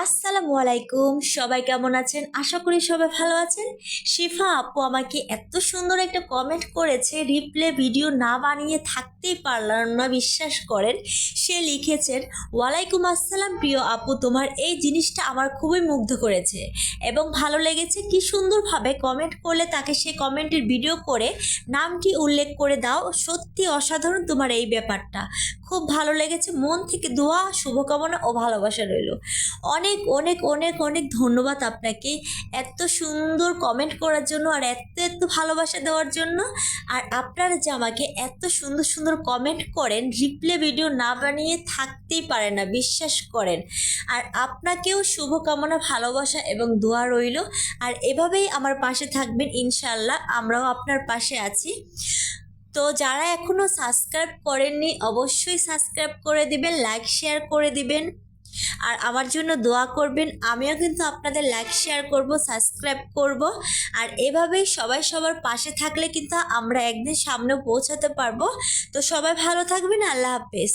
আসসালামু আলাইকুম, সবাই কেমন আছেন? আশা করি সবাই ভালো আছেন। শিফা আপু আমাকে এত সুন্দর একটা কমেন্ট করেছে, রিপ্লে ভিডিও না বানিয়ে থাকতেই পারলাম না, বিশ্বাস করেন। সে লিখেছেন, ওয়ালাইকুম আসসালাম প্রিয় আপু, তোমার এই জিনিসটা আমার খুবই মুগ্ধ করেছে এবং ভালো লেগেছে। কি সুন্দরভাবে কমেন্ট করলে তাকে সে কমেন্টের ভিডিও করে নামটি উল্লেখ করে দাও। সত্যি অসাধারণ তোমার এই ব্যাপারটা, খুব ভালো লেগেছে। মন থেকে দোয়া, শুভকামনা ও ভালোবাসা রইল। অনেক অনেক অনেক অনেক ধন্যবাদ আপনাকে এত সুন্দর কমেন্ট করার জন্য আর এত এত ভালোবাসা দেওয়ার জন্য। আর আপনারা যে আমাকে এত সুন্দর সুন্দর কমেন্ট করেন, রিপ্লে ভিডিও না বানিয়ে থাকতেই পারে না, বিশ্বাস করেন। আর আপনাকেও শুভকামনা, ভালোবাসা এবং দোয়া রইল। আর এভাবেই আমার পাশে থাকবেন ইনশাল্লাহ, আমরাও আপনার পাশে আছি। তো যারা এখনও সাবস্ক্রাইব করেননি অবশ্যই সাবস্ক্রাইব করে দিবেন, লাইক শেয়ার করে দিবেন আর আমার জন্য দোয়া করবেন। আমিও কিন্তু আপনাদের লাইক শেয়ার করব, সাবস্ক্রাইব করব। আর এভাবেই সবাই সবার পাশে থাকলে কিন্তু আমরা একদিন সামনে পৌঁছাতে পারবো। তো সবাই ভালো থাকবেন, আল্লাহ হাফেজ।